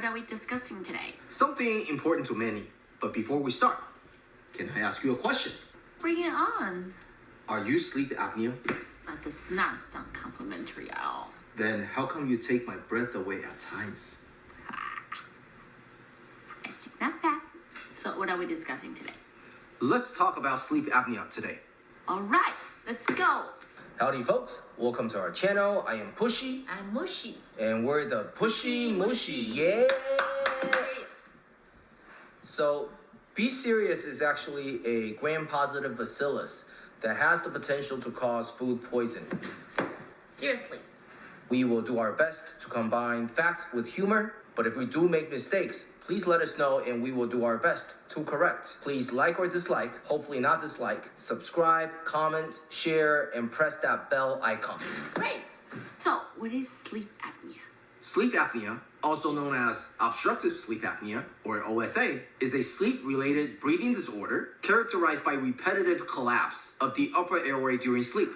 what are we discussing today? Something important to many. But before we start, can I ask you a question? Bring it on. Are you sleep apnea? That does not sound complimentary at all. Then how come you take my breath away at times? I see not bad. So what are we discussing today? Let's talk about sleep apnea today. All right, let's go. Howdy folks, welcome to our channel. I am Pushy. I'm Mushy. And we're the Pushy Mushy, yeah! Serious. So, B. serious is actually a gram-positive bacillus that has the potential to cause food poisoning. Seriously. We will do our best to combine facts with humor, but if we do make mistakes, please let us know and we will do our best to correct. Please like or dislike, hopefully not dislike, subscribe, comment, share, and press that bell icon. Great. So, what is sleep apnea? Sleep apnea, also known as obstructive sleep apnea, or OSA, is a sleep-related breathing disorder characterized by repetitive collapse of the upper airway during sleep.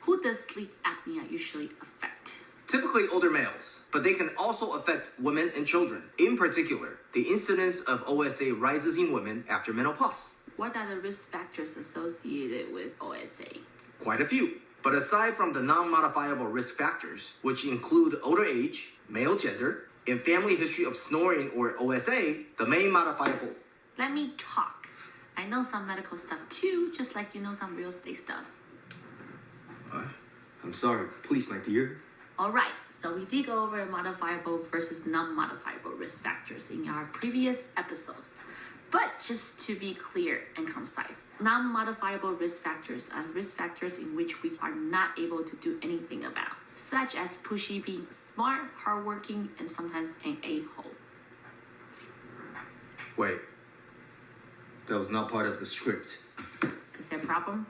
Who does sleep apnea usually affect? Typically older males, but they can also affect women and children. In particular, the incidence of OSA rises in women after menopause. What are the risk factors associated with OSA? Quite a few. But aside from the non-modifiable risk factors, which include older age, male gender, and family history of snoring or OSA, the main modifiable... Let me talk. I know some medical stuff too, just like you know some real estate stuff. I'm sorry. Please, my dear. Alright, so we did go over modifiable versus non-modifiable risk factors in our previous episodes. But just to be clear and concise, non-modifiable risk factors are risk factors in which we are not able to do anything about, such as Pushy being smart, hardworking, and sometimes an a-hole. Wait. That was not part of the script. Is there a problem?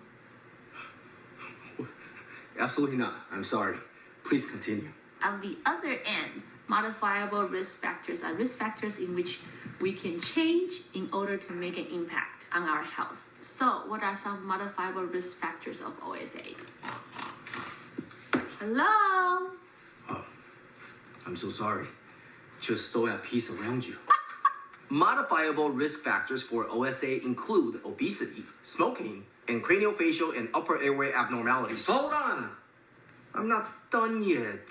Absolutely not. I'm sorry. Please continue. On the other end, modifiable risk factors are risk factors in which we can change in order to make an impact on our health. So, what are some modifiable risk factors of OSA? Hello? Oh, I'm so sorry. Just so at peace around you. Modifiable risk factors for OSA include obesity, smoking, and craniofacial and upper airway abnormalities. Hold on! I'm not done yet.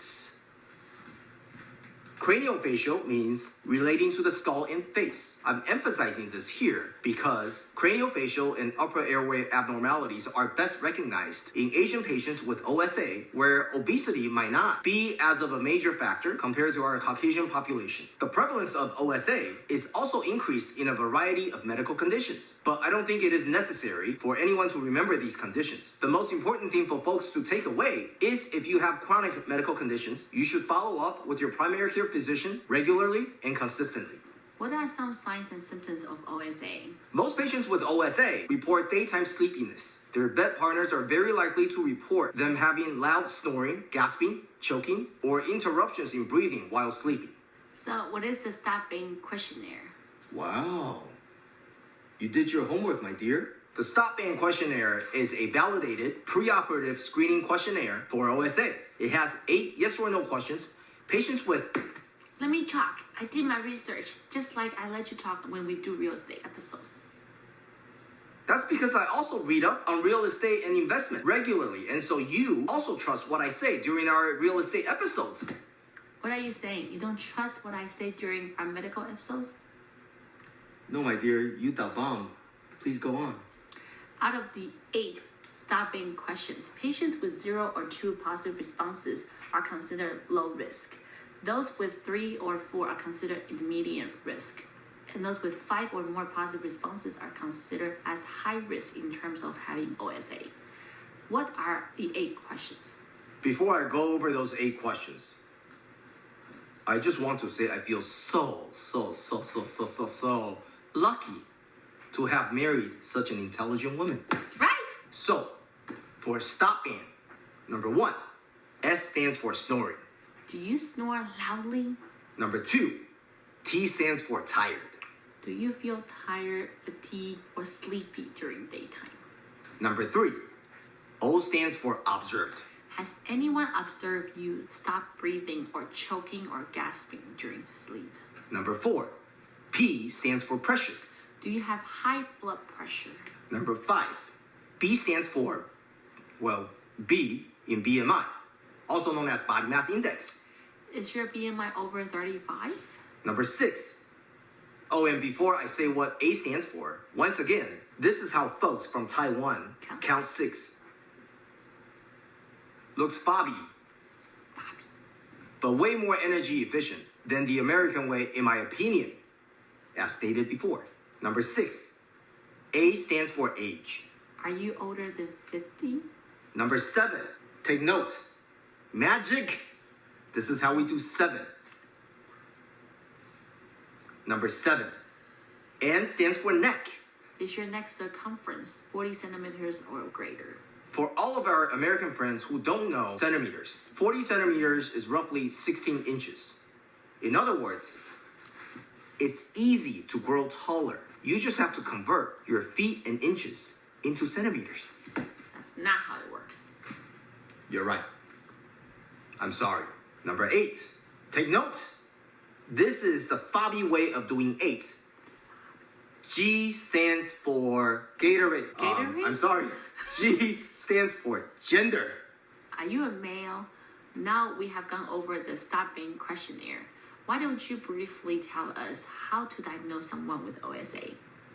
Craniofacial means relating to the skull and face. I'm emphasizing this here because craniofacial and upper airway abnormalities are best recognized in Asian patients with OSA, where obesity might not be as of a major factor compared to our Caucasian population. The prevalence of OSA is also increased in a variety of medical conditions, but I don't think it is necessary for anyone to remember these conditions. The most important thing for folks to take away is if you have chronic medical conditions, you should follow up with your primary care physician regularly and consistently. What are some signs and symptoms of OSA? Most patients with OSA report daytime sleepiness. Their bed partners are very likely to report them having loud snoring, gasping, choking, or interruptions in breathing while sleeping. So, what is the STOP-Bang questionnaire? Wow. You did your homework, my dear. The STOP-Bang questionnaire is a validated preoperative screening questionnaire for OSA. It has 8 yes or no questions. Patients with... Let me talk. I did my research, just like I let you talk when we do real estate episodes. That's because I also read up on real estate and investment regularly, and so you also trust what I say during our real estate episodes. What are you saying? You don't trust what I say during our medical episodes? No, my dear, you da bomb. Please go on. Out of the 8 STOP-Bang questions, patients with 0 or 2 positive responses are considered low risk. Those with 3 or 4 are considered intermediate risk. And those with 5 or more positive responses are considered as high risk in terms of having OSA. What are the 8 questions? Before I go over those 8 questions, I just want to say I feel so lucky to have married such an intelligent woman. That's right. So, for STOP-Bang, number 1, S stands for snoring. Do you snore loudly? Number 2, T stands for tired. Do you feel tired, fatigued, or sleepy during daytime? Number 3, O stands for observed. Has anyone observed you stop breathing or choking or gasping during sleep? Number 4, P stands for pressure. Do you have high blood pressure? Number 5, B stands for, B in BMI, also known as body mass index. Is your BMI over 35? Number 6. Oh, and before I say what A stands for, once again, this is how folks from Taiwan count 6. Looks fobby, but way more energy efficient than the American way, in my opinion, as stated before. Number 6. A stands for age. Are you older than 50? Number 7. Take note. Magic. This is how we do 7. Number 7. N stands for neck. Is your neck circumference 40 centimeters or greater? For all of our American friends who don't know centimeters, 40 centimeters is roughly 16 inches. In other words, it's easy to grow taller. You just have to convert your feet and inches into centimeters. That's not how it works. You're right. I'm sorry. Number 8. Take note. This is the fobby way of doing 8. G stands for Gatorade. Gatorade? I'm sorry. G stands for gender. Are you a male? Now we have gone over the STOP-Bang questionnaire. Why don't you briefly tell us how to diagnose someone with OSA?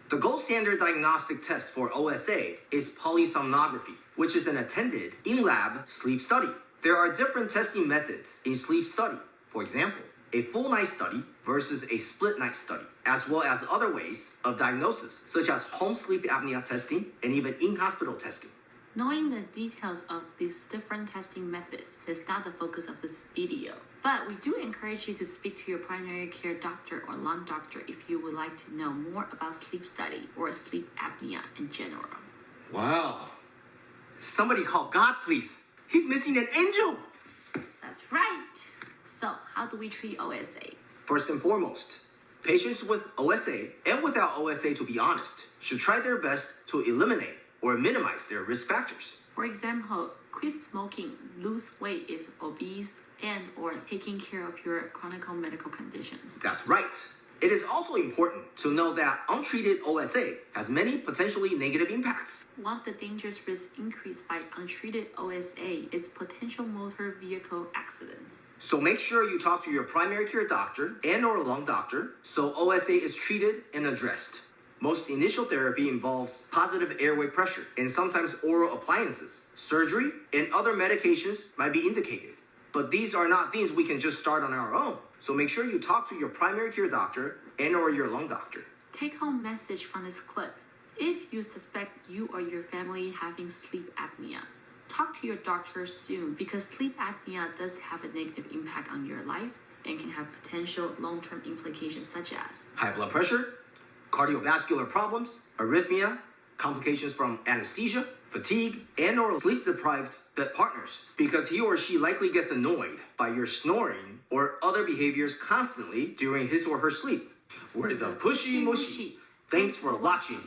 The gold standard diagnostic test for OSA is polysomnography, which is an attended in-lab sleep study. There are different testing methods in sleep study. For example, a full night study versus a split night study, as well as other ways of diagnosis, such as home sleep apnea testing and even in-hospital testing. Knowing the details of these different testing methods is not the focus of this video, but we do encourage you to speak to your primary care doctor or lung doctor if you would like to know more about sleep study or sleep apnea in general. Wow. Somebody call God, please. He's missing an angel. That's right. So, how do we treat OSA? First and foremost, patients with OSA and without OSA, to be honest, should try their best to eliminate or minimize their risk factors. For example, quit smoking, lose weight if obese, and or taking care of your chronic medical conditions. That's right. It is also important to know that untreated OSA has many potentially negative impacts. One of the dangerous risks increased by untreated OSA is potential motor vehicle accidents. So make sure you talk to your primary care doctor and or lung doctor so OSA is treated and addressed. Most initial therapy involves positive airway pressure and sometimes oral appliances. Surgery and other medications might be indicated. But these are not things we can just start on our own. So make sure you talk to your primary care doctor and or your lung doctor. Take home message from this clip. If you suspect you or your family having sleep apnea, talk to your doctor soon because sleep apnea does have a negative impact on your life and can have potential long-term implications such as high blood pressure, cardiovascular problems, arrhythmia, complications from anesthesia, fatigue, and or sleep-deprived bed partners because he or she likely gets annoyed by your snoring or other behaviors constantly during his or her sleep. We're the Pushy Mushy. Thanks for watching.